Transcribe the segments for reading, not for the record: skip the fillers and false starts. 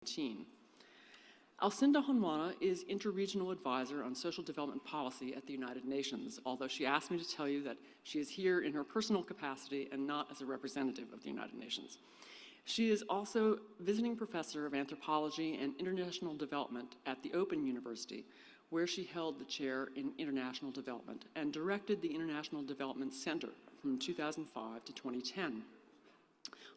2019. Alcinda Honwana is Interregional Advisor on Social Development Policy at the United Nations, although she asked me to tell you that she is here in her personal capacity and not as a representative of the United Nations. She is also Visiting Professor of Anthropology and International Development at the Open University, where she held the chair in International Development and directed the International Development Center from 2005 to 2010.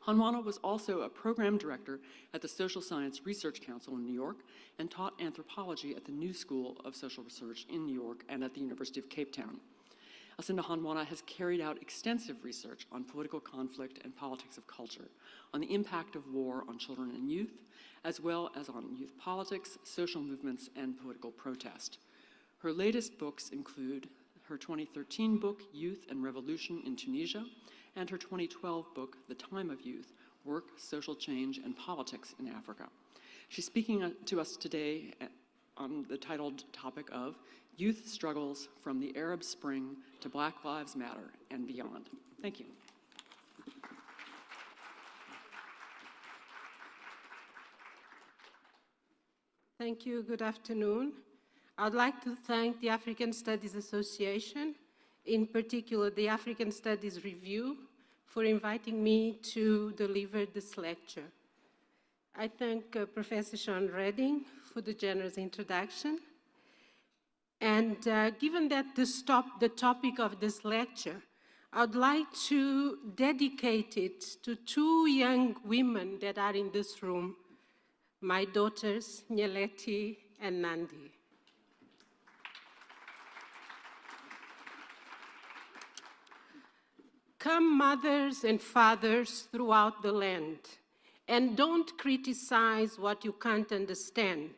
Honwana was also a program director at the Social Science Research Council in New York and taught anthropology at the New School of Social Research in New York and at the University of Cape Town. Alcinda Honwana has carried out extensive research on political conflict and politics of culture, on the impact of war on children and youth, as well as on youth politics, social movements, and political protest. Her latest books include her 2013 book, Youth and Revolution in Tunisia, and her 2012 book, The Time of Youth, Work, Social Change, and Politics in Africa. She's speaking to us today on the titled topic of Youth Struggles from the Arab Spring to Black Lives Matter and Beyond. Thank you. Thank you. Good afternoon. I'd like to thank the African Studies Association, in particular the African Studies Review, for inviting me to deliver this lecture. I thank Professor Sean Redding for the generous introduction. And given that the topic of this lecture, I'd like to dedicate it to two young women that are in this room, my daughters, Nyeleti and Nandi. Come, mothers and fathers throughout the land, and don't criticize what you can't understand.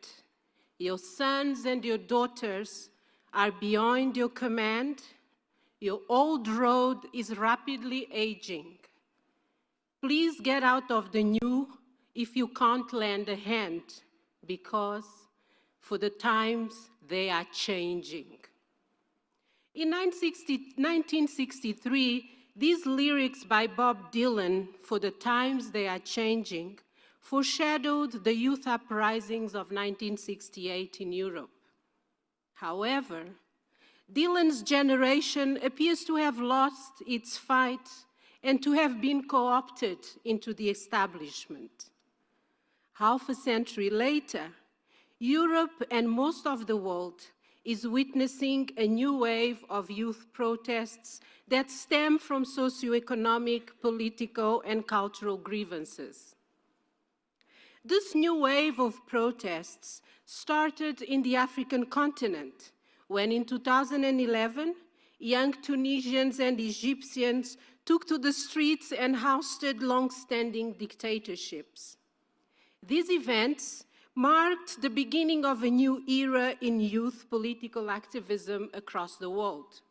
Your sons and your daughters are beyond your command. Your old road is rapidly aging. Please get out of the new if you can't lend a hand, because for the times they are changing. In 1963, these lyrics by Bob Dylan, For the Times They Are Changing, foreshadowed the youth uprisings of 1968 in Europe. However, Dylan's generation appears to have lost its fight and to have been co-opted into the establishment. Half a century later, Europe and most of the world is witnessing a new wave of youth protests that stem from socioeconomic, political, and cultural grievances. This new wave of protests started in the African continent, when in 2011, young Tunisians and Egyptians took to the streets and ousted long-standing dictatorships. These events marked the beginning of a new era in youth political activism across the world.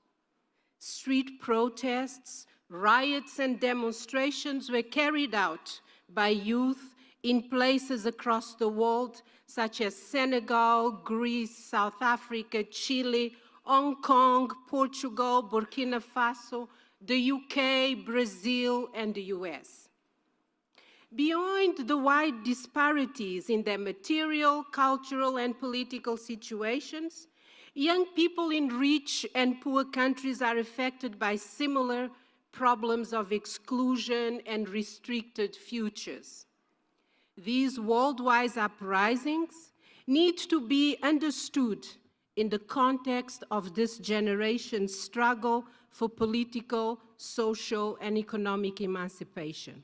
Street protests, riots, and demonstrations were carried out by youth in places across the world, such as Senegal, Greece, South Africa, Chile, Hong Kong, Portugal, Burkina Faso, the UK, Brazil, and the US. Beyond the wide disparities in their material, cultural, and political situations, young people in rich and poor countries are affected by similar problems of exclusion and restricted futures. These worldwide uprisings need to be understood in the context of this generation's struggle for political, social, and economic emancipation.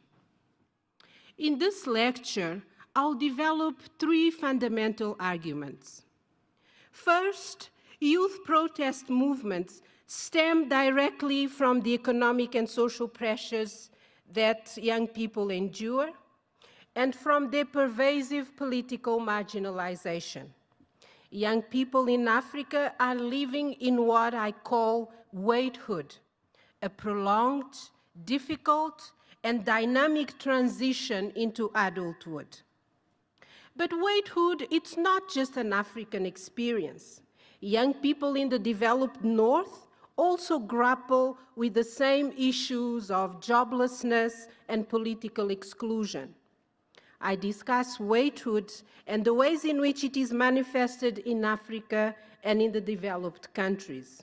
In this lecture, I'll develop three fundamental arguments. First, youth protest movements stem directly from the economic and social pressures that young people endure and from their pervasive political marginalization. Young people in Africa are living in what I call waithood, a prolonged, difficult, and dynamic transition into adulthood. But waithood, it's not just an African experience. Young people in the developed North also grapple with the same issues of joblessness and political exclusion. I discuss waithood and the ways in which it is manifested in Africa and in the developed countries.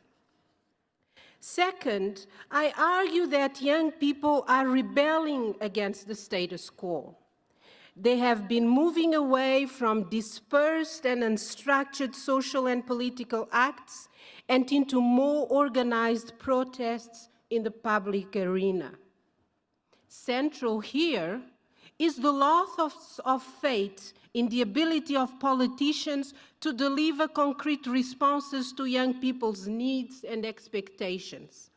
Second, I argue that young people are rebelling against the status quo. They have been moving away from dispersed and unstructured social and political acts and into more organized protests in the public arena. Central here is the loss of faith in the ability of politicians to deliver concrete responses to young people's needs and expectations.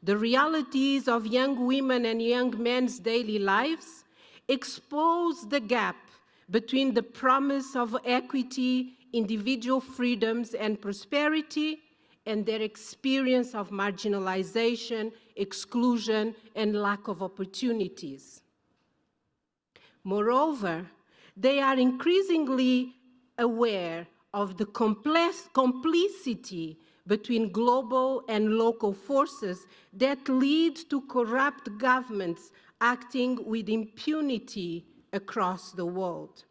The realities of young women and young men's daily lives expose the gap between the promise of equity, individual freedoms, and prosperity, and their experience of marginalization, exclusion, and lack of opportunities. Moreover, they are increasingly aware of the complicity between global and local forces that lead to corrupt governments acting with impunity across the world.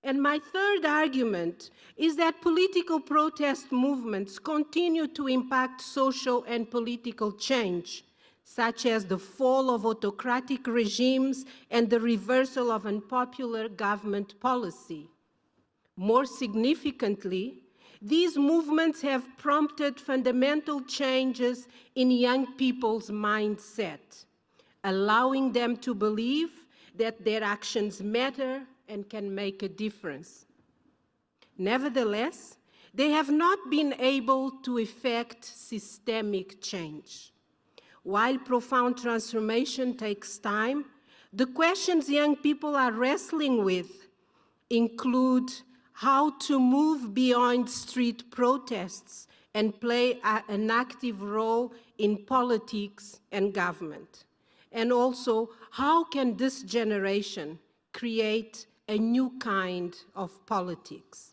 And my third argument is that political protest movements continue to impact social and political change, such as the fall of autocratic regimes and the reversal of unpopular government policy. More significantly, these movements have prompted fundamental changes in young people's mindset, allowing them to believe that their actions matter and can make a difference. Nevertheless, they have not been able to effect systemic change. While profound transformation takes time, the questions young people are wrestling with include how to move beyond street protests and play an active role in politics and government. And also, how can this generation create a new kind of politics?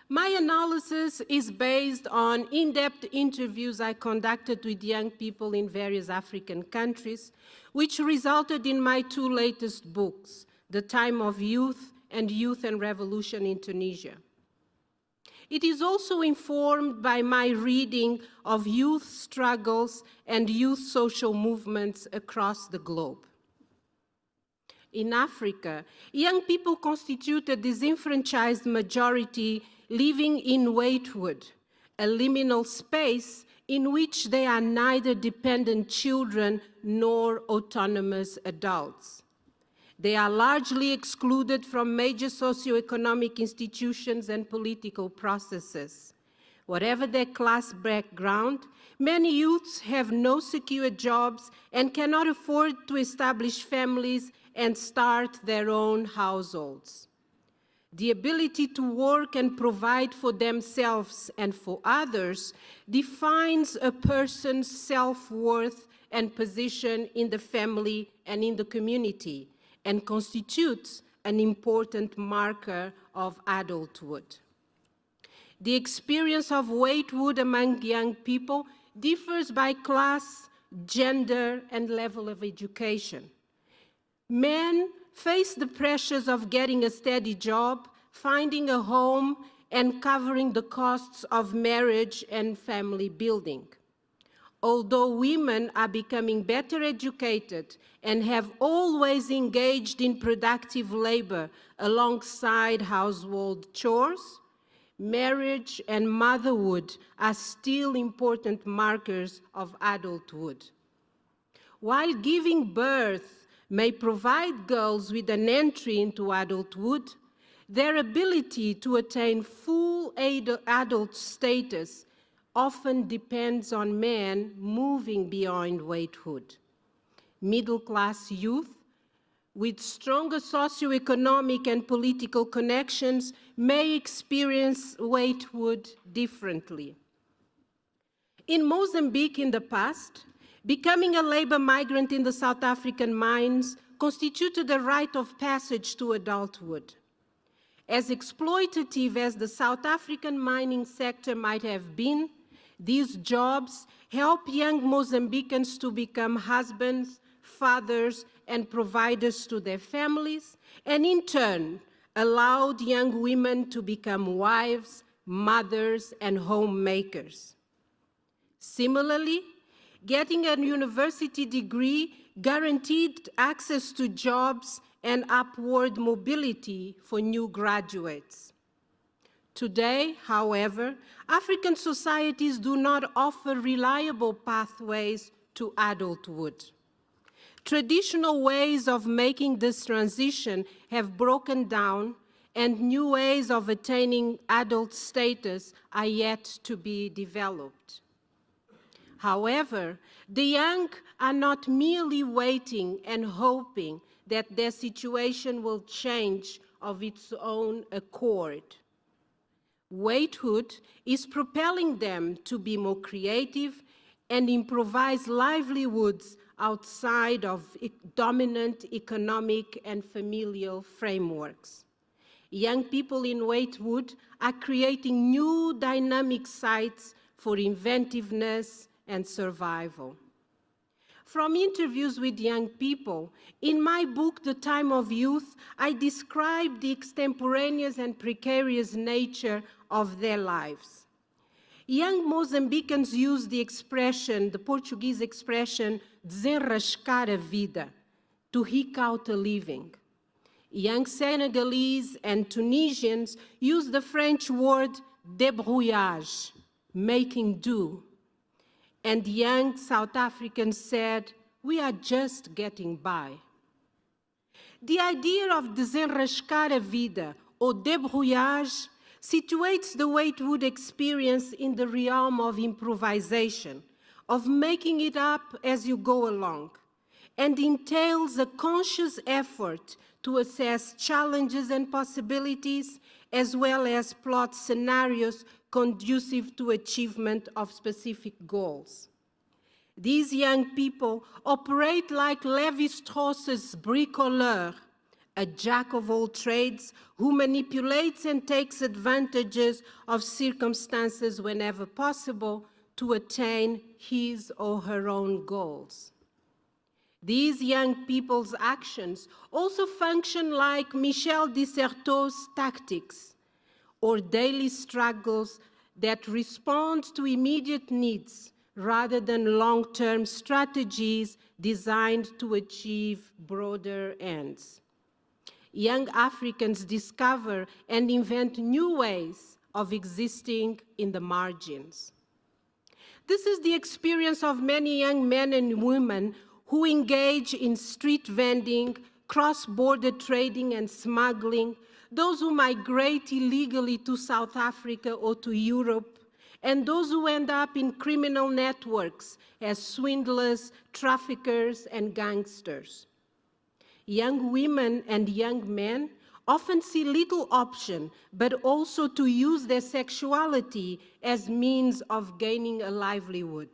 My analysis is based on in-depth interviews I conducted with young people in various African countries, which resulted in my two latest books, The Time of Youth and Youth and Revolution in Tunisia. It is also informed by my reading of youth struggles and youth social movements across the globe. In Africa, young people constitute a disenfranchised majority living in waithood, a liminal space in which they are neither dependent children nor autonomous adults. They are largely excluded from major socioeconomic institutions and political processes. Whatever their class background, many youths have no secure jobs and cannot afford to establish families and start their own households. The ability to work and provide for themselves and for others defines a person's self-worth and position in the family and in the community, and constitutes an important marker of adulthood. The experience of waithood among young people differs by class, gender, and level of education. Men face the pressures of getting a steady job, finding a home, and covering the costs of marriage and family building. Although women are becoming better educated and have always engaged in productive labor alongside household chores, marriage and motherhood are still important markers of adulthood. While giving birth may provide girls with an entry into adulthood, their ability to attain full adult status often depends on men moving beyond waithood. Middle-class youth with stronger socioeconomic and political connections may experience waithood differently. In Mozambique in the past, becoming a labor migrant in the South African mines constituted a rite of passage to adulthood. As exploitative as the South African mining sector might have been, these jobs help young Mozambicans to become husbands, fathers, and providers to their families, and in turn, allowed young women to become wives, mothers, and homemakers. Similarly, getting a university degree guaranteed access to jobs and upward mobility for new graduates. Today, however, African societies do not offer reliable pathways to adulthood. Traditional ways of making this transition have broken down, and new ways of attaining adult status are yet to be developed. However, the young are not merely waiting and hoping that their situation will change of its own accord. Waithood is propelling them to be more creative and improvise livelihoods outside of dominant economic and familial frameworks. Young people in waithood are creating new dynamic sites for inventiveness and survival. From interviews with young people, in my book, The Time of Youth, I describe the extemporaneous and precarious nature of their lives. Young Mozambicans use the expression, the Portuguese expression, desenrascar a vida, to eke out a living. Young Senegalese and Tunisians use the French word débrouillage, making do. And young South Africans said, we are just getting by. The idea of desenrascar a vida, or débrouillage, situates the waithood experience in the realm of improvisation, of making it up as you go along, and entails a conscious effort to assess challenges and possibilities, as well as plot scenarios conducive to achievement of specific goals. These young people operate like Lévi-Strauss's bricoleur, a jack of all trades who manipulates and takes advantages of circumstances whenever possible to attain his or her own goals. These young people's actions also function like Michel Dissertaux's tactics, or daily struggles that respond to immediate needs rather than long-term strategies designed to achieve broader ends. Young Africans discover and invent new ways of existing in the margins. This is the experience of many young men and women who engage in street vending, cross-border trading and smuggling, those who migrate illegally to South Africa or to Europe, and those who end up in criminal networks as swindlers, traffickers, and gangsters. Young women and young men often see little option, but also to use their sexuality as means of gaining a livelihood.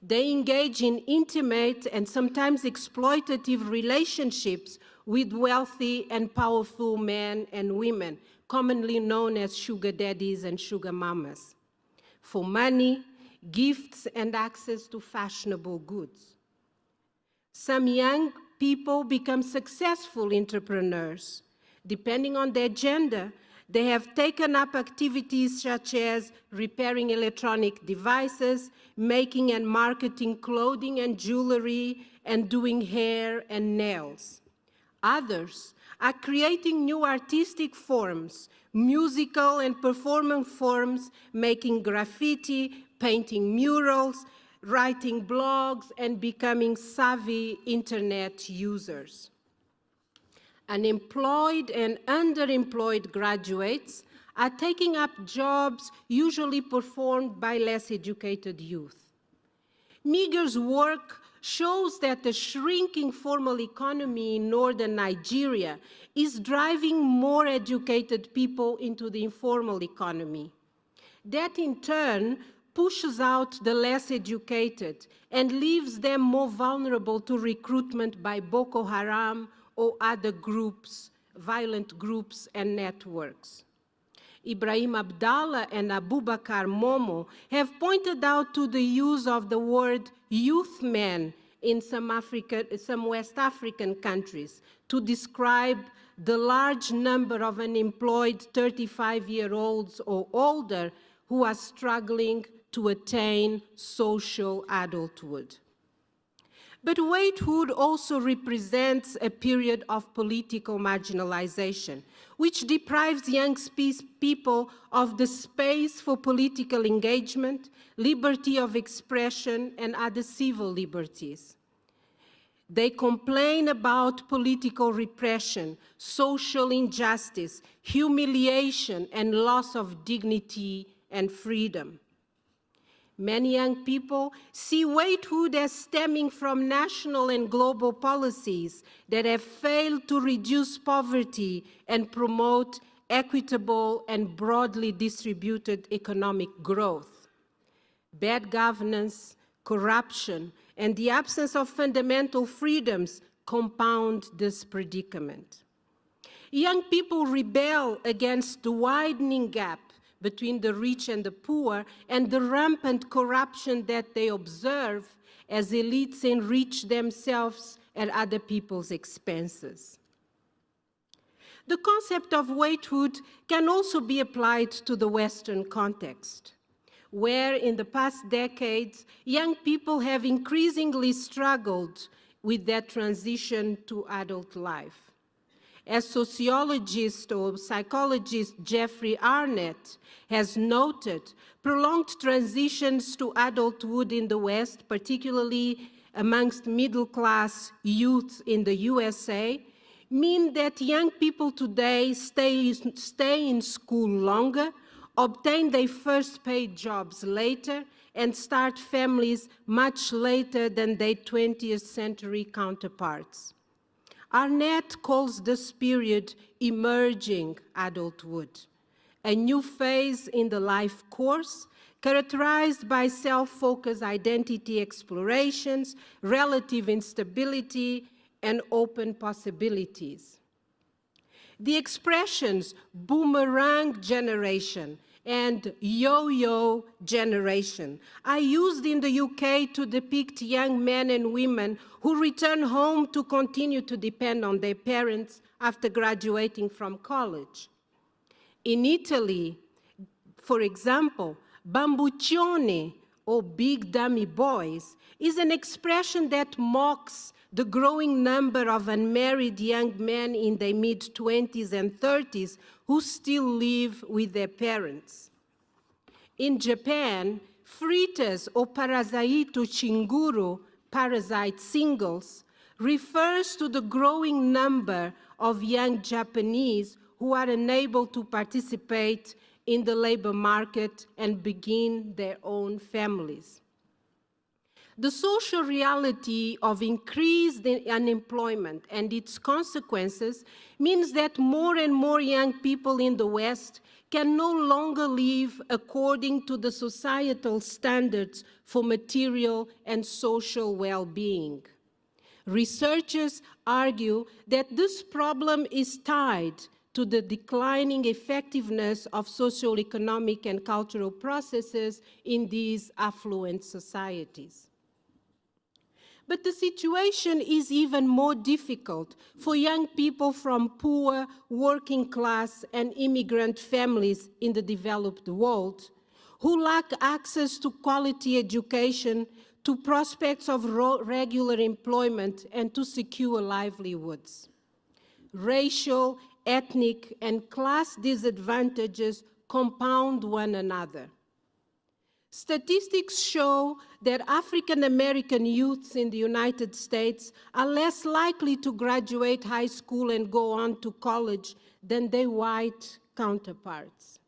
They engage in intimate and sometimes exploitative relationships with wealthy and powerful men and women, commonly known as sugar daddies and sugar mamas, for money, gifts, and access to fashionable goods. Some young people become successful entrepreneurs. Depending on their gender, they have taken up activities such as repairing electronic devices, making and marketing clothing and jewelry, and doing hair and nails. Others are creating new artistic forms, musical and performance forms, making graffiti, painting murals, writing blogs, and becoming savvy internet users. Unemployed and underemployed graduates are taking up jobs usually performed by less educated youth. Meager's work shows that the shrinking formal economy in northern Nigeria is driving more educated people into the informal economy. That in turn pushes out the less educated and leaves them more vulnerable to recruitment by Boko Haram or other groups, violent groups and networks. Ibrahim Abdallah and Abubakar Momo have pointed out to the use of the word youth men in some West African countries to describe the large number of unemployed 35-year-olds or older who are struggling to attain social adulthood. But waithood also represents a period of political marginalization, which deprives young people of the space for political engagement, liberty of expression, and other civil liberties. They complain about political repression, social injustice, humiliation, and loss of dignity and freedom. Many young people see waithood as stemming from national and global policies that have failed to reduce poverty and promote equitable and broadly distributed economic growth. Bad governance, corruption, and the absence of fundamental freedoms compound this predicament. Young people rebel against the widening gap between the rich and the poor and the rampant corruption that they observe as elites enrich themselves at other people's expenses. The concept of waithood can also be applied to the Western context, where in the past decades, young people have increasingly struggled with their transition to adult life. As sociologist or psychologist Jeffrey Arnett has noted, prolonged transitions to adulthood in the West, particularly amongst middle-class youth in the USA, mean that young people today stay in school longer, obtain their first paid jobs later, and start families much later than their 20th century counterparts. Arnett calls this period emerging adulthood, a new phase in the life course characterized by self-focused identity explorations, relative instability, and open possibilities. The expressions boomerang generation and yo-yo generation are used in the UK to depict young men and women who return home to continue to depend on their parents after graduating from college. In Italy, for example, bambuccione, or big dummy boys, is an expression that mocks the growing number of unmarried young men in their mid-20s and 30s who still live with their parents. In Japan, fritas or parasaito chinguru, parasite singles, refers to the growing number of young Japanese who are unable to participate in the labor market and begin their own families. The social reality of increased unemployment and its consequences means that more and more young people in the West can no longer live according to the societal standards for material and social well-being. Researchers argue that this problem is tied to the declining effectiveness of socio-economic and cultural processes in these affluent societies. But the situation is even more difficult for young people from poor, working class, and immigrant families in the developed world who lack access to quality education, to prospects of regular employment, and to secure livelihoods. Racial, ethnic, and class disadvantages compound one another. Statistics show that African American youths in the United States are less likely to graduate high school and go on to college than their white counterparts.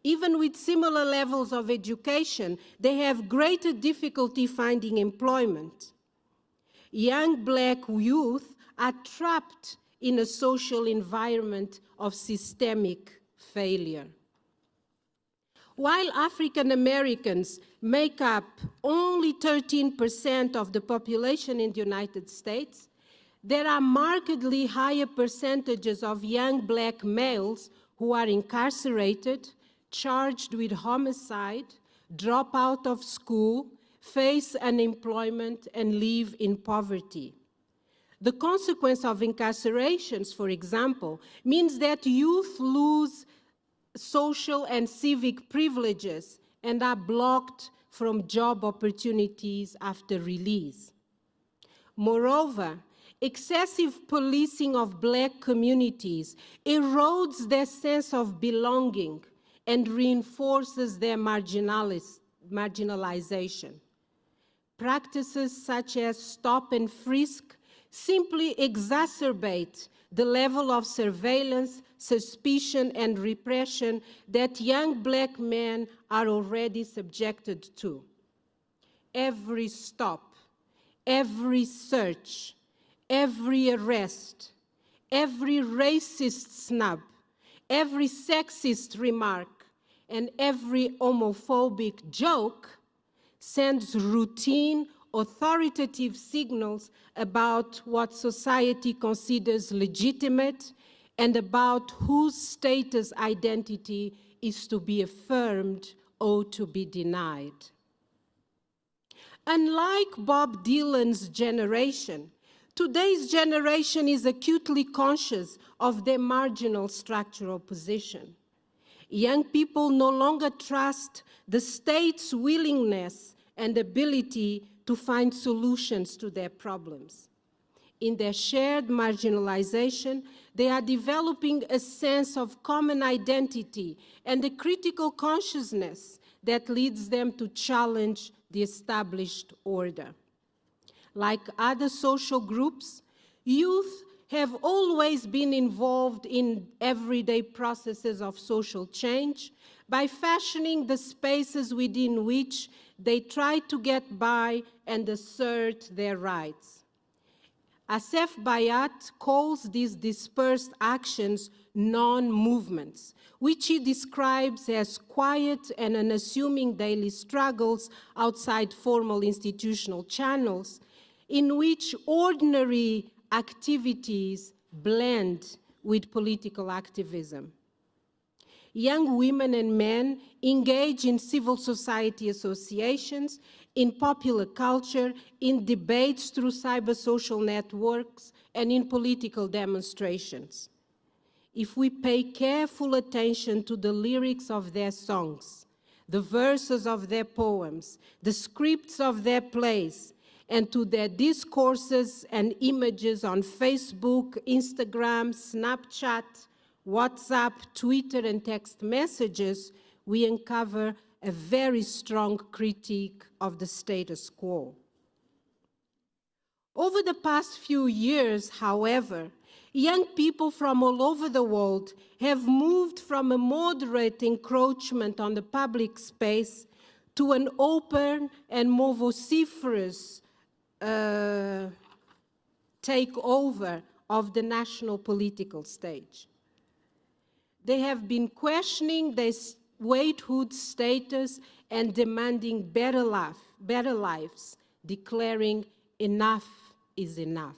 Even with similar levels of education, they have greater difficulty finding employment. Young Black youth are trapped in a social environment of systemic failure. While African Americans make up only 13% of the population in the United States, there are markedly higher percentages of young Black males who are incarcerated, charged with homicide, drop out of school, face unemployment, and live in poverty. The consequence of incarcerations, for example, means that youth lose social and civic privileges and are blocked from job opportunities after release. Moreover, excessive policing of Black communities erodes their sense of belonging and reinforces their marginalization. Practices such as stop and frisk simply exacerbate the level of surveillance, suspicion, and repression that young Black men are already subjected to. Every stop, every search, every arrest, every racist snub, every sexist remark, and every homophobic joke sends routine, authoritative signals about what society considers legitimate and about whose status identity is to be affirmed or to be denied. Unlike Bob Dylan's generation, today's generation is acutely conscious of their marginal structural position. Young people no longer trust the state's willingness and ability to find solutions to their problems. In their shared marginalization, they are developing a sense of common identity and a critical consciousness that leads them to challenge the established order. Like other social groups, youth have always been involved in everyday processes of social change by fashioning the spaces within which they try to get by and assert their rights. Asef Bayat calls these dispersed actions non-movements, which he describes as quiet and unassuming daily struggles outside formal institutional channels, in which ordinary activities blend with political activism. Young women and men engage in civil society associations, in popular culture, in debates through cyber-social networks, and in political demonstrations. If we pay careful attention to the lyrics of their songs, the verses of their poems, the scripts of their plays, and to their discourses and images on Facebook, Instagram, Snapchat, WhatsApp, Twitter, and text messages, we uncover a very strong critique of the status quo. Over the past few years, however, young people from all over the world have moved from a moderate encroachment on the public space to an open and more vociferous takeover of the national political stage. They have been questioning their waithood status and demanding better lives, declaring enough is enough.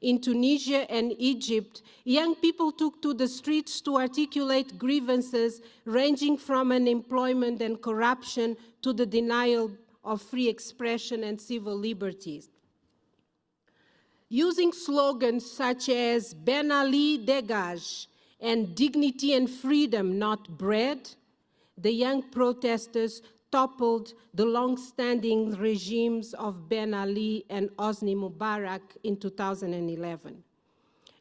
In Tunisia and Egypt, young people took to the streets to articulate grievances ranging from unemployment and corruption to the denial of free expression and civil liberties. Using slogans such as Ben Ali dégage and dignity and freedom, not bread, the young protesters toppled the long-standing regimes of Ben Ali and Hosni Mubarak in 2011.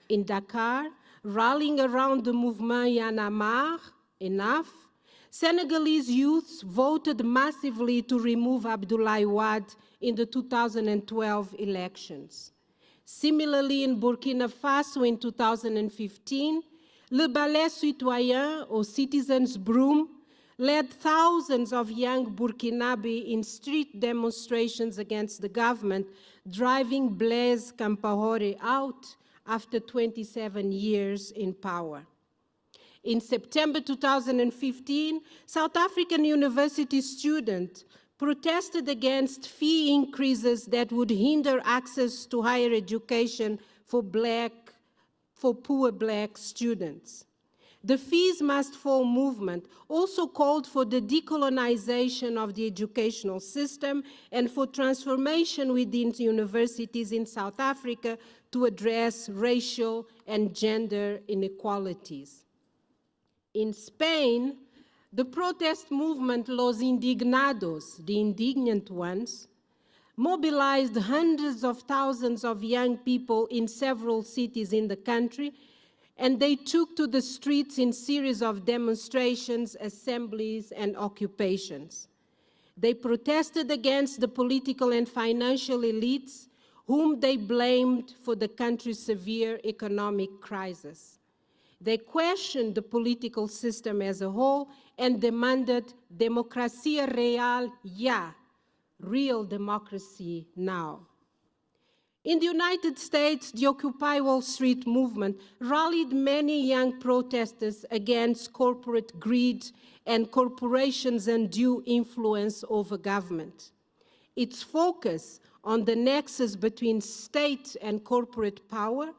In Dakar, rallying around the movement Y'en a marre, enough, Senegalese youths voted massively to remove Abdoulaye Wade in the 2012 elections. Similarly, in Burkina Faso in 2015, Le Ballet Citoyen, or Citizens' Broom, led thousands of young Burkinabe in street demonstrations against the government, driving Blaise Compaoré out after 27 years in power. In September 2015, South African university students protested against fee increases that would hinder access to higher education for poor Black students. The Fees Must Fall movement also called for the decolonization of the educational system and for transformation within universities in South Africa to address racial and gender inequalities. In Spain, the protest movement Los Indignados, the indignant ones, mobilized hundreds of thousands of young people in several cities in the country, and they took to the streets in series of demonstrations, assemblies, and occupations. They protested against the political and financial elites whom they blamed for the country's severe economic crisis. They questioned the political system as a whole and demanded democracia real ya, real democracy now. In the United States, the Occupy Wall Street movement rallied many young protesters against corporate greed and corporations' undue influence over government. Its focus on the nexus between state and corporate power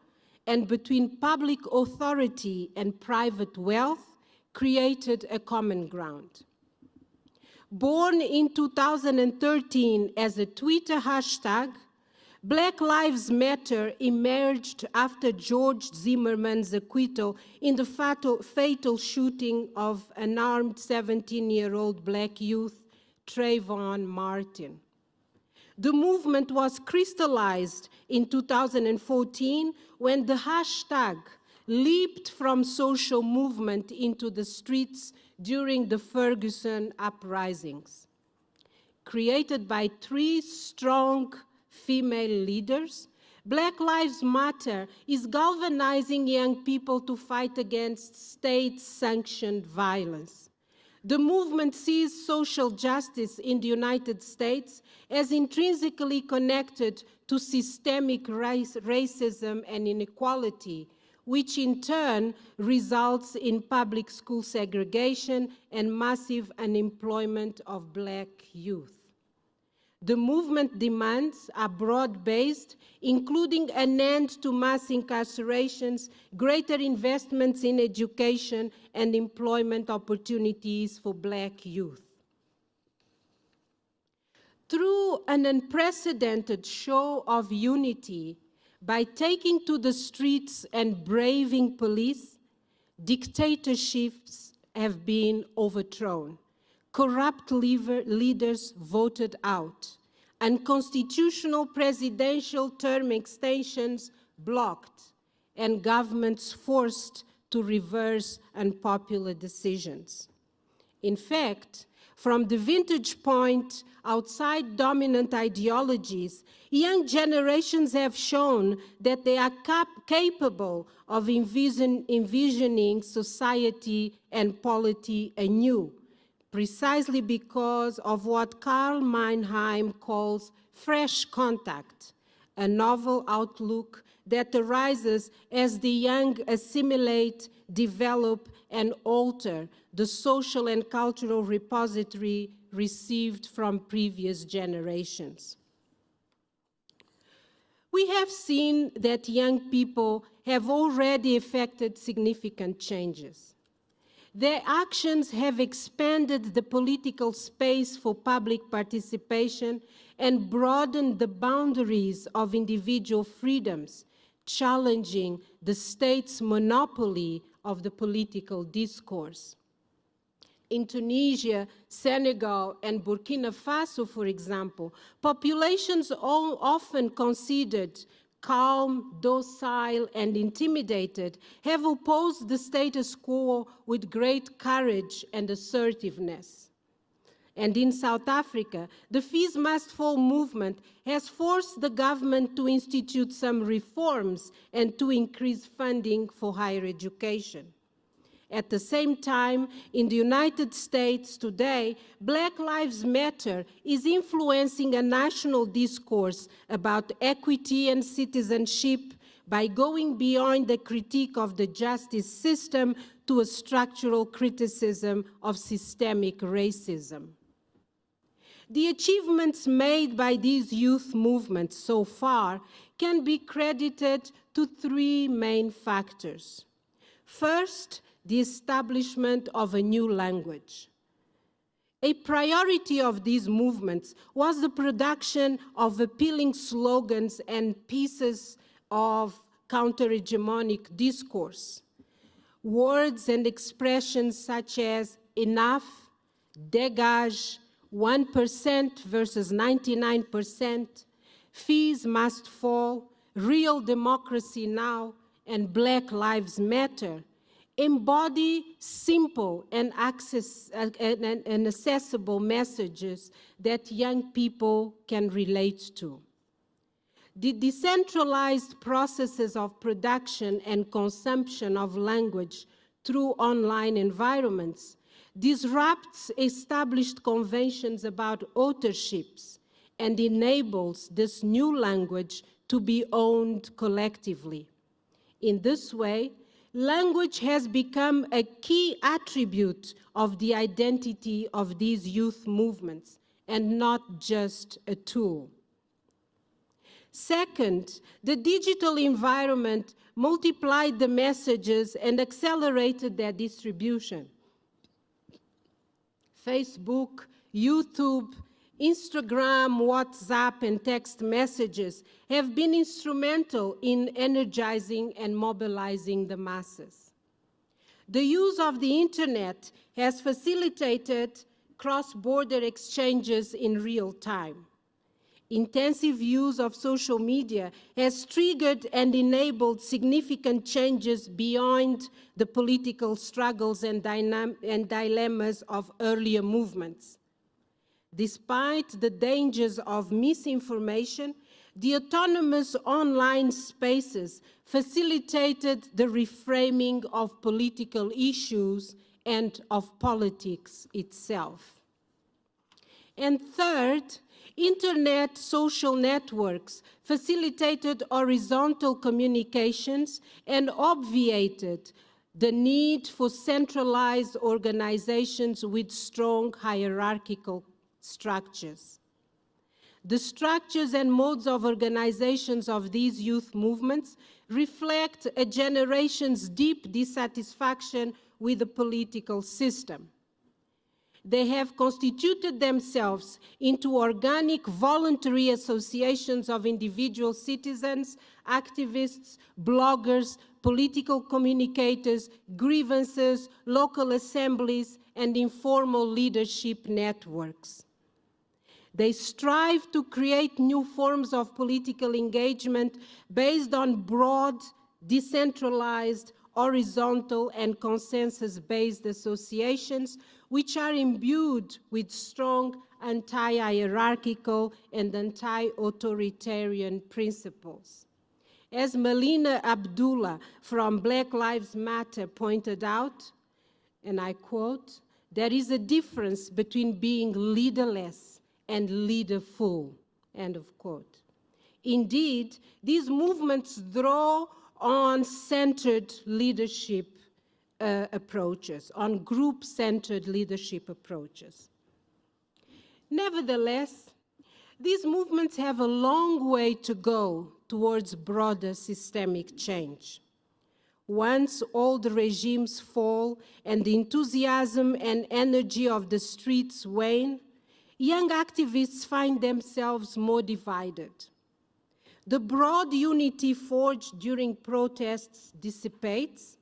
and between public authority and private wealth created a common ground. Born in 2013 as a Twitter hashtag, Black Lives Matter emerged after George Zimmerman's acquittal in the fatal shooting of unarmed 17-year-old black youth, Trayvon Martin. The movement was crystallized in 2014 when the hashtag leaped from social movement into the streets during the Ferguson uprisings. Created by 3 strong female leaders, Black Lives Matter is galvanizing young people to fight against state-sanctioned violence. The movement sees social justice in the United States as intrinsically connected to systemic racism and inequality, which in turn results in public school segregation and massive unemployment of Black youth. The movement demands are broad-based, including an end to mass incarcerations, greater investments in education, and employment opportunities for Black youth. Through an unprecedented show of unity, by taking to the streets and braving police, dictatorships have been overthrown. Corrupt leaders voted out, unconstitutional presidential term extensions blocked, and governments forced to reverse unpopular decisions. In fact, from the vantage point outside dominant ideologies, young generations have shown that they are capable of envisioning society and polity anew, precisely because of what Karl Mannheim calls fresh contact, a novel outlook that arises as the young assimilate, develop, and alter the social and cultural repository received from previous generations. We have seen that young people have already effected significant changes. Their actions have expanded the political space for public participation and broadened the boundaries of individual freedoms, challenging the state's monopoly of the political discourse. In Tunisia, Senegal, and Burkina Faso, for example, populations often considered calm, docile, and intimidated have opposed the status quo with great courage and assertiveness. And in South Africa, the Fees Must Fall movement has forced the government to institute some reforms and to increase funding for higher education. At the same time, in the United States today, Black Lives Matter is influencing a national discourse about equity and citizenship by going beyond the critique of the justice system to a structural criticism of systemic racism. The achievements made by these youth movements so far can be credited to 3 main factors. First, the establishment of a new language. A priority of these movements was the production of appealing slogans and pieces of counter-hegemonic discourse. Words and expressions such as enough, dégage, 1% versus 99%, fees must fall, real democracy now, and Black Lives Matter embody simple and accessible messages that young people can relate to. The decentralized processes of production and consumption of language through online environments disrupts established conventions about authorships and enables this new language to be owned collectively. In this way, language has become a key attribute of the identity of these youth movements and not just a tool. Second, the digital environment multiplied the messages and accelerated their distribution. Facebook, YouTube, Instagram, WhatsApp, and text messages have been instrumental in energizing and mobilizing the masses. The use of the internet has facilitated cross-border exchanges in real time. Intensive use of social media has triggered and enabled significant changes beyond the political struggles and dilemmas of earlier movements. Despite the dangers of misinformation, the autonomous online spaces facilitated the reframing of political issues and of politics itself. And third, internet social networks facilitated horizontal communications and obviated the need for centralized organizations with strong hierarchical structures. The structures and modes of organizations of these youth movements reflect a generation's deep dissatisfaction with the political system. They have constituted themselves into organic voluntary associations of individual citizens, activists, bloggers, political communicators, grievances, local assemblies, and informal leadership networks. They strive to create new forms of political engagement based on broad, decentralized, horizontal, and consensus-based associations which are imbued with strong anti-hierarchical and anti-authoritarian principles. As Melina Abdullah from Black Lives Matter pointed out, and I quote, "There is a difference between being leaderless and leaderful," end of quote. Indeed, these movements draw on centered leadership approaches, on group-centered leadership approaches. Nevertheless, these movements have a long way to go towards broader systemic change. Once old regimes fall and the enthusiasm and energy of the streets wane, young activists find themselves more divided. The broad unity forged during protests dissipates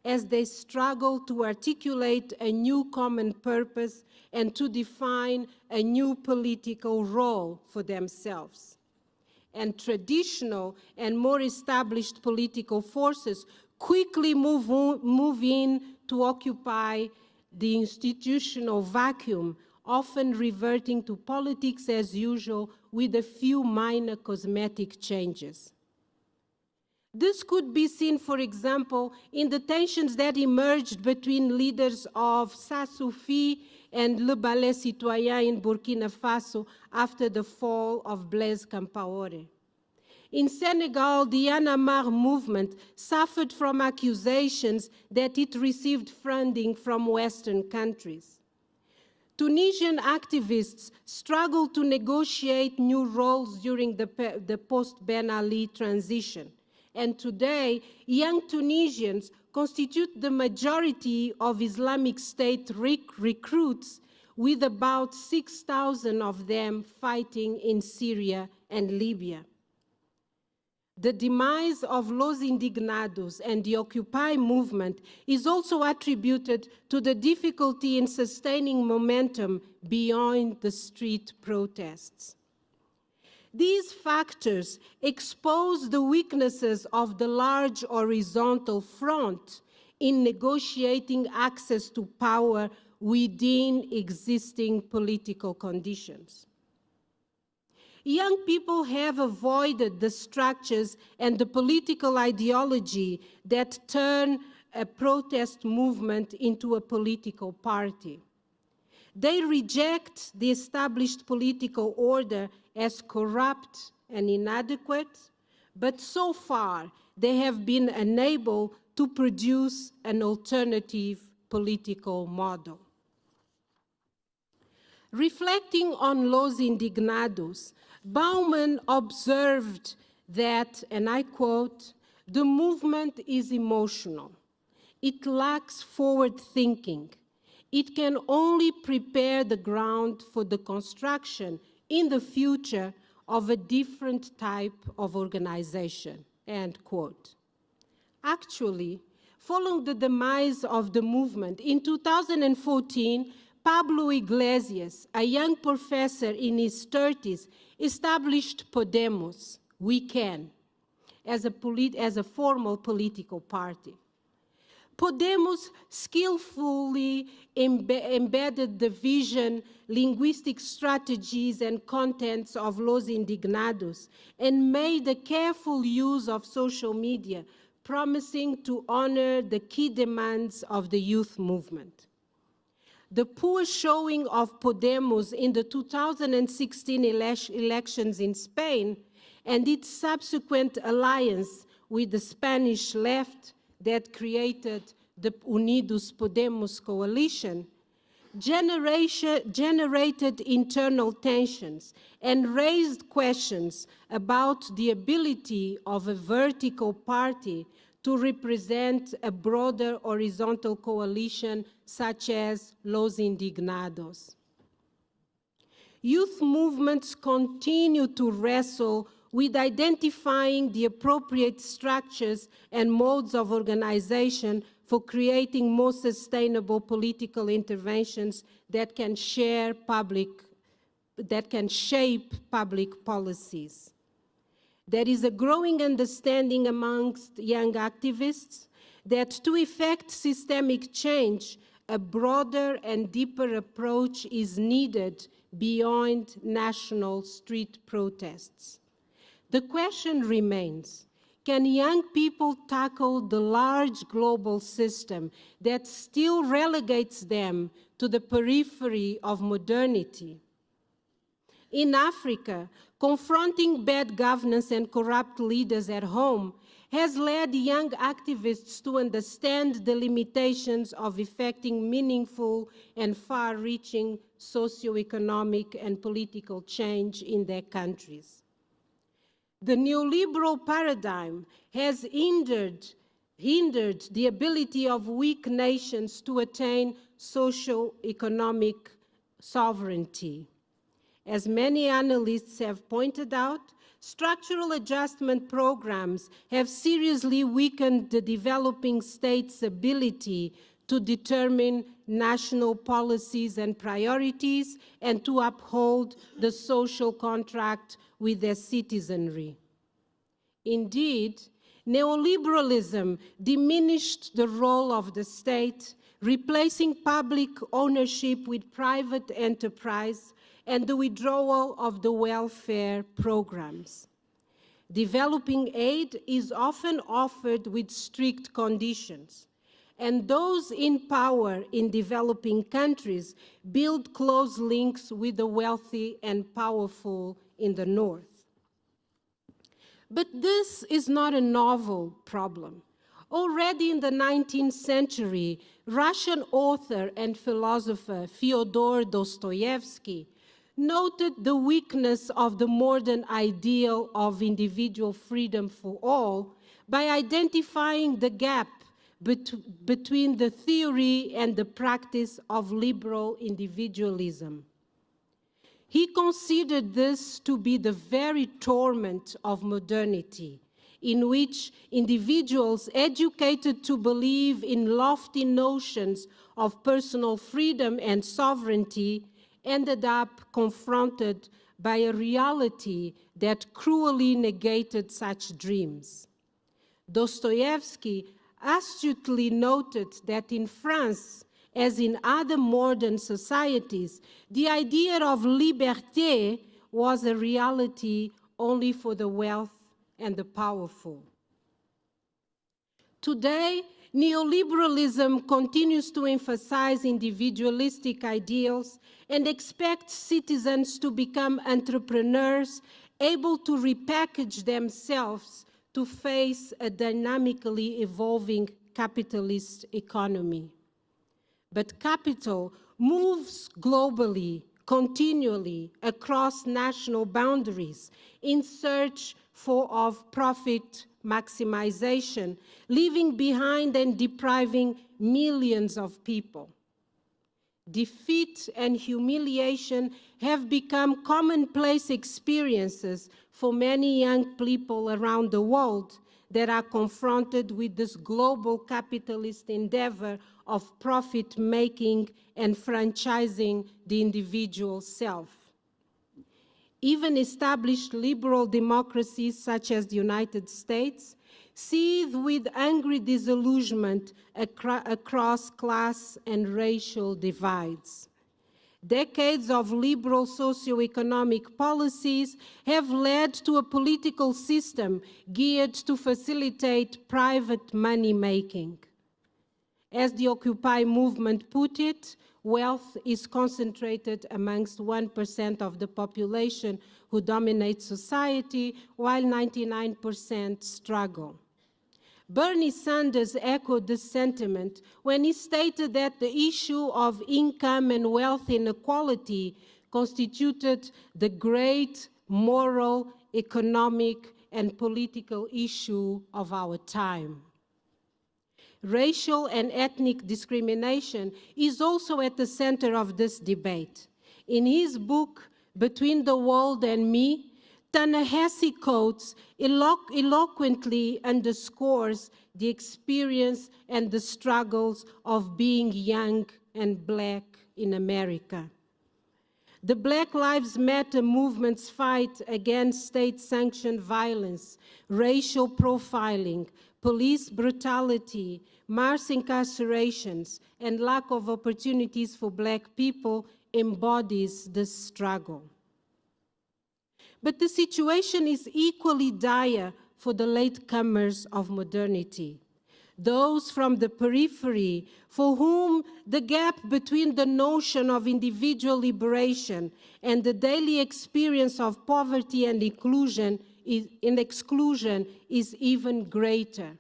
as they struggle to articulate a new common purpose and to define a new political role for themselves. And traditional and more established political forces quickly move in to occupy the institutional vacuum, often reverting to politics as usual with a few minor cosmetic changes. This could be seen, for example, in the tensions that emerged between leaders of Sassoufi and Le Ballet Citoyen in Burkina Faso after the fall of Blaise Compaoré. In Senegal, the Y'en a marre movement suffered from accusations that it received funding from Western countries. Tunisian activists struggled to negotiate new roles during the post-Ben Ali transition. And today, young Tunisians constitute the majority of Islamic State recruits, with about 6,000 of them fighting in Syria and Libya. The demise of Los Indignados and the Occupy movement is also attributed to the difficulty in sustaining momentum beyond the street protests. These factors expose the weaknesses of the large horizontal front in negotiating access to power within existing political conditions. Young people have avoided the structures and the political ideology that turn a protest movement into a political party. They reject the established political order as corrupt and inadequate, but so far they have been unable to produce an alternative political model. Reflecting on Los Indignados, Bauman observed that, and I quote, "The movement is emotional. It lacks forward thinking. It can only prepare the ground for the construction in the future of a different type of organization," end quote. Actually, following the demise of the movement, in 2014, Pablo Iglesias, a young professor in his 30s, established Podemos, We Can, as a formal political party. Podemos skillfully embedded the vision, linguistic strategies, and contents of Los Indignados and made a careful use of social media, promising to honor the key demands of the youth movement. The poor showing of Podemos in the 2016 elections in Spain and its subsequent alliance with the Spanish left that created the Unidos Podemos coalition generated internal tensions and raised questions about the ability of a vertical party to represent a broader horizontal coalition such as Los Indignados. Youth movements continue to wrestle with identifying the appropriate structures and modes of organization for creating more sustainable political interventions that can shape public policies. There is a growing understanding amongst young activists that to effect systemic change, a broader and deeper approach is needed beyond national street protests. The question remains, can young people tackle the large global system that still relegates them to the periphery of modernity? In Africa, confronting bad governance and corrupt leaders at home has led young activists to understand the limitations of effecting meaningful and far-reaching socioeconomic and political change in their countries. The neoliberal paradigm has hindered the ability of weak nations to attain socio-economic sovereignty. As many analysts have pointed out, structural adjustment programs have seriously weakened the developing states' ability to determine national policies and priorities and to uphold the social contract with their citizenry. Indeed, neoliberalism diminished the role of the state, replacing public ownership with private enterprise and the withdrawal of the welfare programs. Developing aid is often offered with strict conditions, and those in power in developing countries build close links with the wealthy and powerful in the north. But this is not a novel problem. Already in the 19th century, Russian author and philosopher Fyodor Dostoevsky noted the weakness of the modern ideal of individual freedom for all by identifying the gap between the theory and the practice of liberal individualism. He considered this to be the very torment of modernity, in which individuals educated to believe in lofty notions of personal freedom and sovereignty ended up confronted by a reality that cruelly negated such dreams. Dostoevsky astutely noted that in France, as in other modern societies, the idea of liberté was a reality only for the wealth and the powerful. Today, neoliberalism continues to emphasize individualistic ideals and expects citizens to become entrepreneurs able to repackage themselves to face a dynamically evolving capitalist economy. But capital moves globally, continually, across national boundaries in search of profit maximization, leaving behind and depriving millions of people. Defeat and humiliation have become commonplace experiences for many young people around the world that are confronted with this global capitalist endeavor of profit-making and franchising the individual self. Even established liberal democracies such as the United States seethe with angry disillusionment across class and racial divides. Decades of liberal socioeconomic policies have led to a political system geared to facilitate private money-making. As the Occupy movement put it, wealth is concentrated amongst 1% of the population who dominate society, while 99% struggle. Bernie Sanders echoed this sentiment when he stated that the issue of income and wealth inequality constituted the great moral, economic, and political issue of our time. Racial and ethnic discrimination is also at the center of this debate. In his book, Between the World and Me, Ta-Nehisi Coates eloquently underscores the experience and the struggles of being young and Black in America. The Black Lives Matter movement's fight against state-sanctioned violence, racial profiling, police brutality, mass incarcerations, and lack of opportunities for Black people embodies this struggle. But the situation is equally dire for the latecomers of modernity, those from the periphery for whom the gap between the notion of individual liberation and the daily experience of poverty and exclusion is even greater.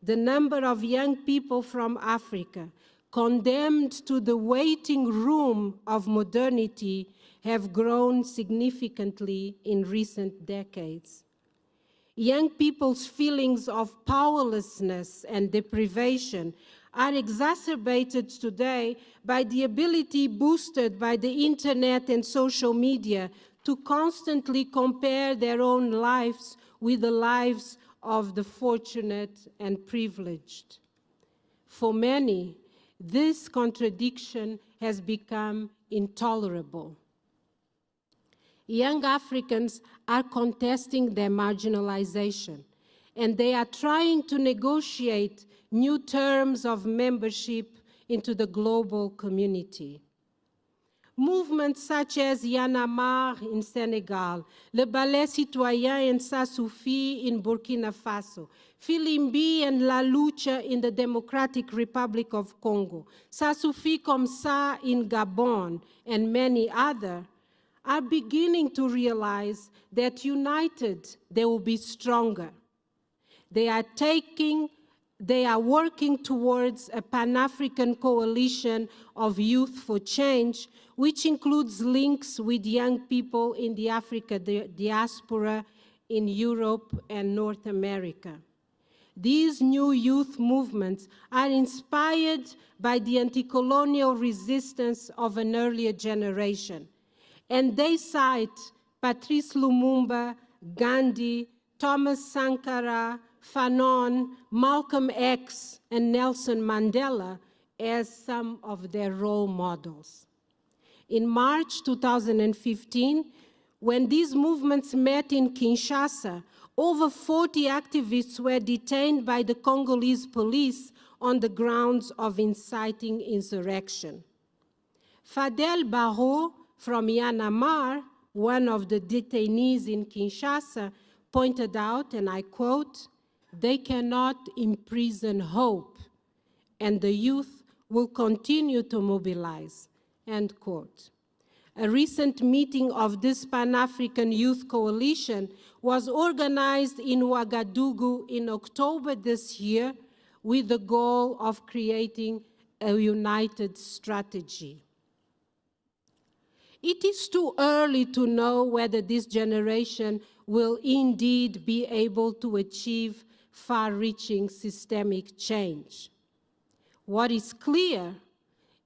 The number of young people from Africa condemned to the waiting room of modernity have grown significantly in recent decades. Young people's feelings of powerlessness and deprivation are exacerbated today by the ability boosted by the internet and social media to constantly compare their own lives with the lives of the fortunate and privileged. For many, this contradiction has become intolerable. Young Africans are contesting their marginalization, and they are trying to negotiate new terms of membership into the global community. Movements such as Yanamar in Senegal, Le Ballet Citoyen and Sassoufi in Burkina Faso, Filimbi and La Lucha in the Democratic Republic of Congo, Sassoufi comme ça in Gabon, and many others, are beginning to realize that united they will be stronger. They are working towards a Pan-African coalition of youth for change, which includes links with young people in the Africa diaspora in Europe and North America. these new youth movements are inspired by the anti-colonial resistance of an earlier generation. And they cite Patrice Lumumba, Gandhi, Thomas Sankara, Fanon, Malcolm X, and Nelson Mandela as some of their role models. In March 2015, when these movements met in Kinshasa, over 40 activists were detained by the Congolese police on the grounds of inciting insurrection. Fadel Barro from Myanmar, one of the detainees in Kinshasa, pointed out, and I quote, "They cannot imprison hope, and the youth will continue to mobilize," end quote. A recent meeting of this Pan-African Youth Coalition was organized in Ouagadougou in October this year with the goal of creating a united strategy. It is too early to know whether this generation will indeed be able to achieve far-reaching systemic change. What is clear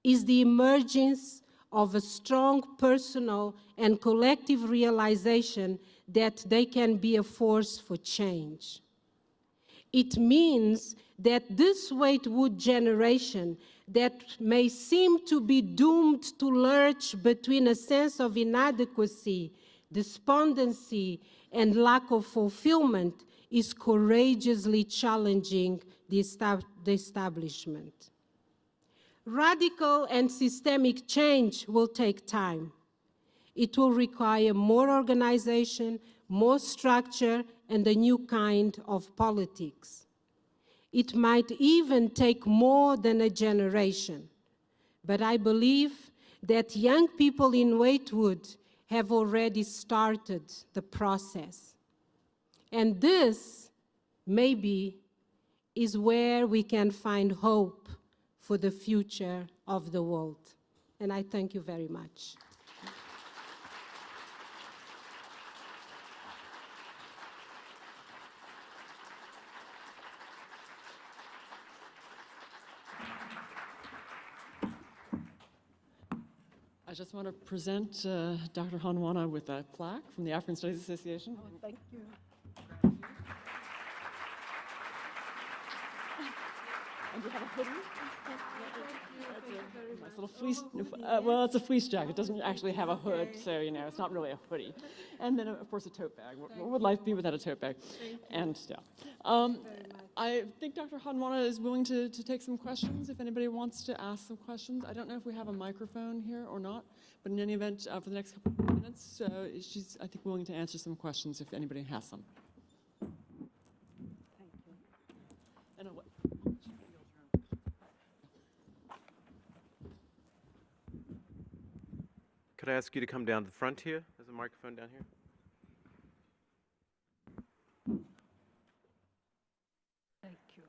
is the emergence of a strong personal and collective realization that they can be a force for change. It means that this Waitwood generation that may seem to be doomed to lurch between a sense of inadequacy, despondency, and lack of fulfillment is courageously challenging the establishment. Radical and systemic change will take time. It will require more organization, more structure, and a new kind of politics. It might even take more than a generation, but I believe that young people in Waitwood have already started the process. And this, maybe, is where we can find hope for the future of the world. And I thank you very much. I just want to present Dr. Honwana with a plaque from the African Studies Association. Oh, thank you. And you have a hoodie? That's a nice little fleece. Well, it's a fleece jacket. It doesn't actually have a hood, so you know it's not really a hoodie. And then, of course, a tote bag. What would life be without a tote bag? And yeah, I think Dr. Honwana is willing to take some questions. If anybody wants to ask some questions, I don't know if we have a microphone here or not. But in any event, for the next couple of minutes, she's I think willing to answer some questions if anybody has some. Thank you. And Could I ask you to come down to the front here? There's a microphone down here. Thank you.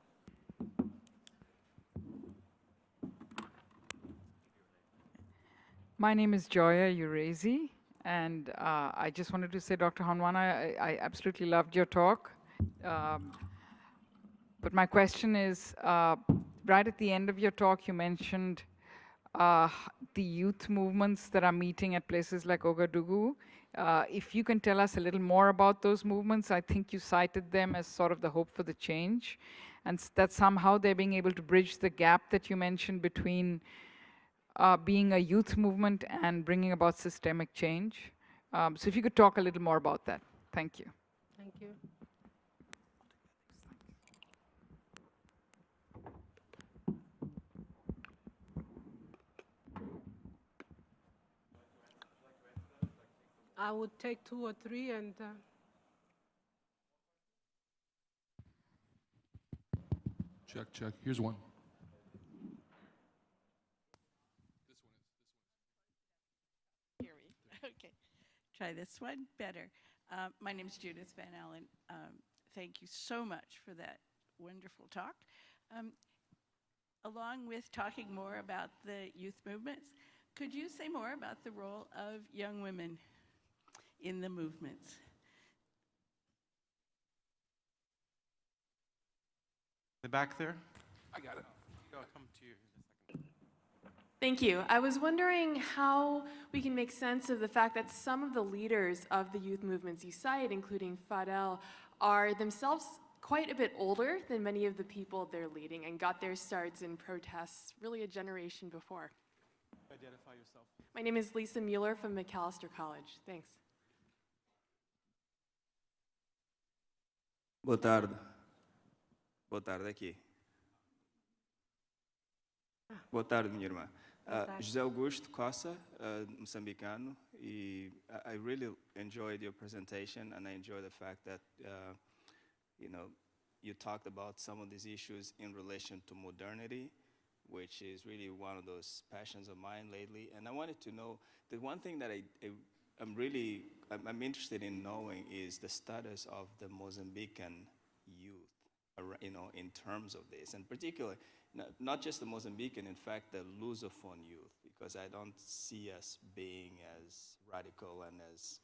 My name is Joya Urezi, and I just wanted to say, Dr. Honwana, I absolutely loved your talk. But my question is, right at the end of your talk, you mentioned the youth movements that are meeting at places like Ouagadougou. If you can tell us a little more about those movements, I think you cited them as sort of the hope for the change, and that somehow they're being able to bridge the gap that you mentioned between being a youth movement and bringing about systemic change. So if you could talk a little more about that. Thank you. Thank you. I would take 2 or 3 and Check, check. Here's one. Hear me. Okay. Try this one. Better. My name is Judith Van Allen. Thank you so much for that wonderful talk. Along with talking more about the youth movements, could you say more about the role of young women in the movements? The back there? I got it. I'll come to you in a second. Thank you. I was wondering how we can make sense of the fact that some of the leaders of the youth movements you cite, including Fadel, are themselves quite a bit older than many of the people they're leading and got their starts in protests really a generation before. Identify yourself. My name is Lisa Mueller from Macalester College. Thanks. Boa tarde. Boa tarde aqui. Boa tarde, minha irmã. José Augusto Costa, moçambicano, e I really enjoyed your presentation, and I enjoy the fact that you talked about some of these issues in relation to modernity, which is really one of those passions of mine lately. And I wanted to know, the one thing that I'm interested in knowing is the status of the Mozambican youth, in terms of this, and particularly, not just the Mozambican, in fact, the Lusophone youth, because I don't see us being as radical and as,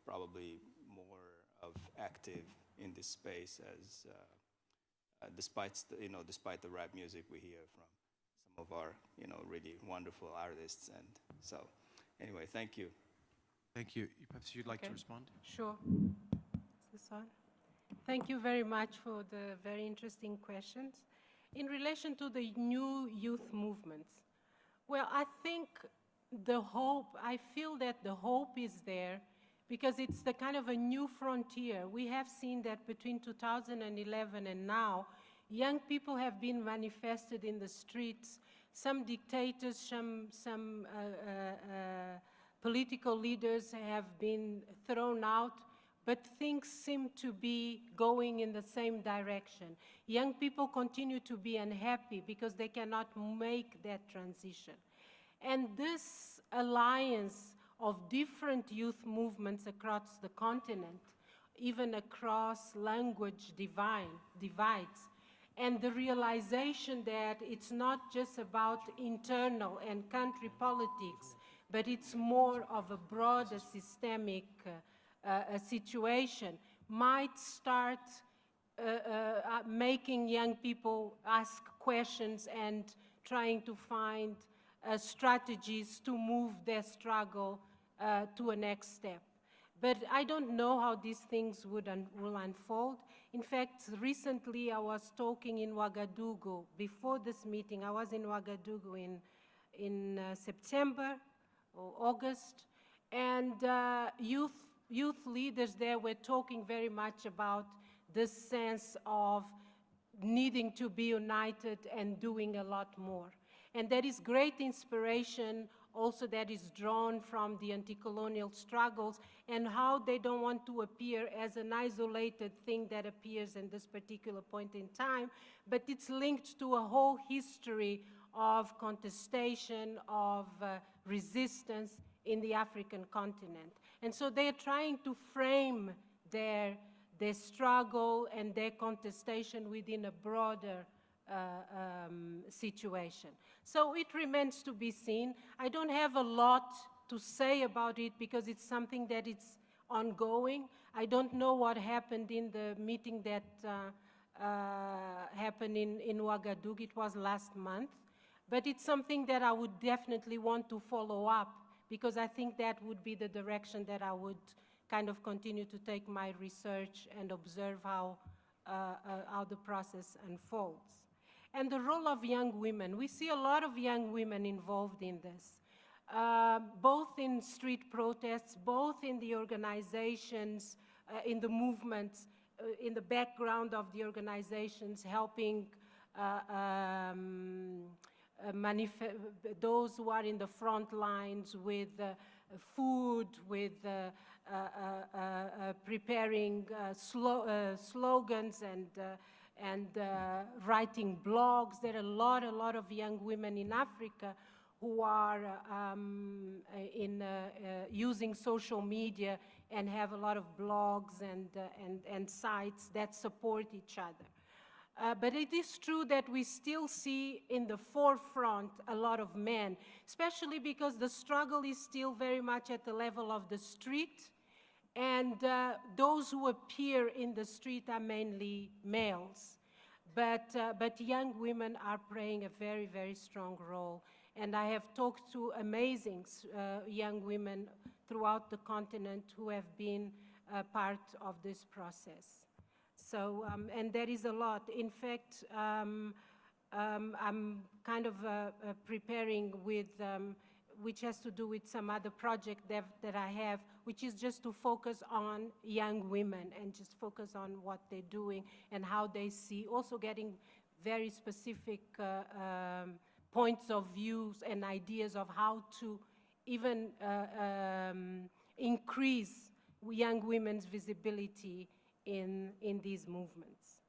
probably more of active in this space as, despite the rap music we hear from some of our, really wonderful artists. And so, anyway, thank you. Thank you. Perhaps you'd like to respond? Sure. Is this on? Thank you very much for the very interesting questions. In relation to the new youth movements, well, I feel that the hope is there because it's the kind of a new frontier. We have seen that between 2011 and now, young people have been manifested in the streets. Some dictators, some political leaders have been thrown out, but things seem to be going in the same direction. Young people continue to be unhappy because they cannot make that transition. And this alliance of different youth movements across the continent, even across language divides, and the realization that it's not just about internal and country politics, but it's more of a broader systemic situation, might start making young people ask questions and trying to find strategies to move their struggle to a next step. But I don't know how these things will unfold. In fact, recently I was talking in Ouagadougou. Before this meeting, I was in Ouagadougou in September or August, and youth leaders there were talking very much about this sense of needing to be united and doing a lot more. And there is great inspiration also that is drawn from the anti-colonial struggles and how they don't want to appear as an isolated thing that appears in this particular point in time, but it's linked to a whole history of contestation, of resistance in the African continent. And so they're trying to frame their struggle and their contestation within a broader situation. So it remains to be seen. I don't have a lot to say about it because it's something that is ongoing. I don't know what happened in the meeting that happened in Ouagadougou. It was last month. But it's something that I would definitely want to follow up because I think that would be the direction that I would kind of continue to take my research and observe how the process unfolds. And the role of young women. We see a lot of young women involved in this, both in street protests, both in the organizations, in the movements, in the background of the organizations, helping those who are in the front lines with food, with preparing slogans and writing blogs. There are a lot of young women in Africa who are using social media and have a lot of blogs and sites that support each other. But it is true that we still see in the forefront a lot of men, especially because the struggle is still very much at the level of the street, and those who appear in the street are mainly males. but young women are playing a very, very strong role. And I have talked to amazing young women throughout the continent who have been part of this process. So, and there is a lot. In fact, I'm kind of preparing with, which has to do with some other project that I have, which is just to focus on young women and just focus on what they're doing and how they see, also getting very specific points of views and ideas of how to even increase young women's visibility in these movements.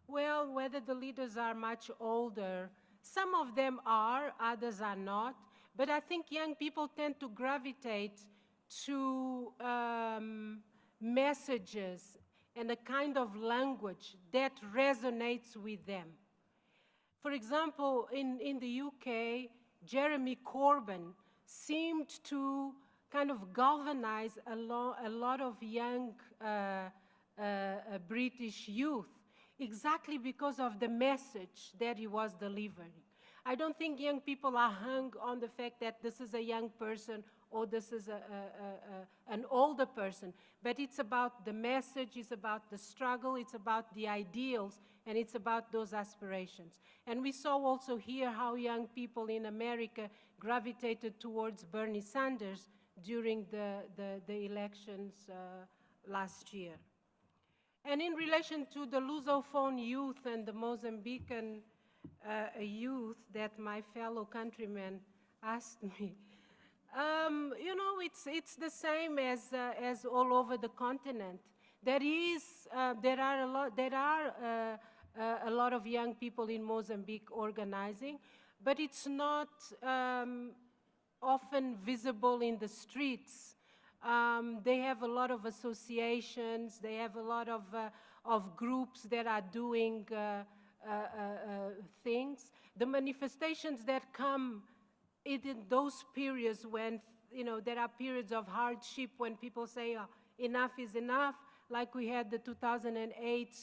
Well, whether the leaders are much older, some of them are, others are not, but I think young people tend to gravitate to messages and a kind of language that resonates with them. For example, in the UK, Jeremy Corbyn seemed to kind of galvanize a lot of young British youth, exactly because of the message that he was delivering. I don't think young people are hung on the fact that this is a young person or this is an older person, but it's about the message, it's about the struggle, it's about the ideals, and it's about those aspirations. And we saw also here how young people in America gravitated towards Bernie Sanders during the elections last year. And in relation to the Lusophone youth and the Mozambican youth that my fellow countrymen asked me, you know, it's the same as all over the continent. There are a lot of young people in Mozambique organizing, but it's not often visible in the streets. They have a lot of associations, they have a lot of groups that are doing things. The manifestations that come in those periods when, you know, there are periods of hardship when people say enough is enough, like we had the 2008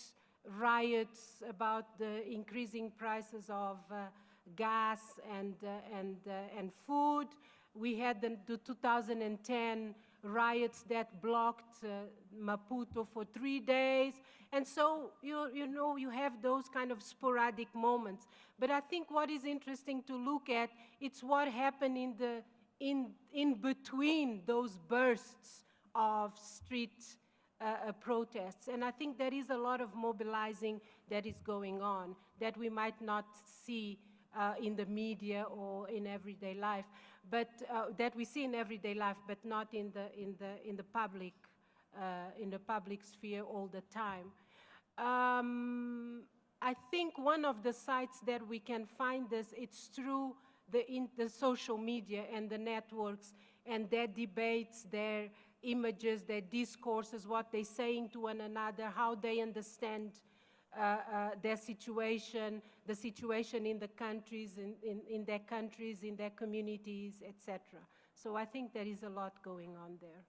riots about the increasing prices of gas and food. We had the 2010 riots that blocked Maputo for 3 days. And so, you know, you have those kind of sporadic moments. But I think what is interesting to look at, it's what happened in between those bursts of street protests. And I think there is a lot of mobilizing that is going on that we might not see in the media or in everyday life, but that we see in everyday life, but not in the public sphere all the time. I think one of the sites that we can find this, it's through the social media and the networks and their debates, their images, their discourses, what they're saying to one another, how they understand their situation, the situation in the countries, in their countries, in their communities, etc. So I think there is a lot going on there.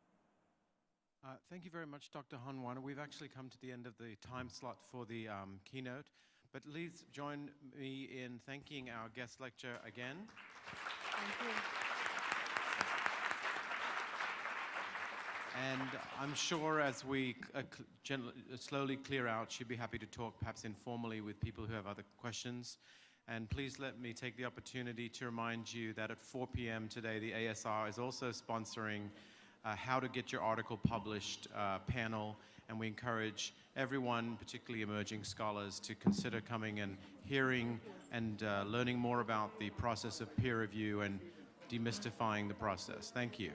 Thank you very much, Dr. Honwana. We've actually come to the end of the time slot for the keynote, but please join me in thanking our guest lecturer again. Thank you. And I'm sure as we slowly clear out, she'd be happy to talk perhaps informally with people who have other questions. And please let me take the opportunity to remind you that at 4 p.m. today, the ASR is also sponsoring How to Get Your Article Published panel. And we encourage everyone, particularly emerging scholars, to consider coming and hearing and learning more about the process of peer review and demystifying the process. Thank you.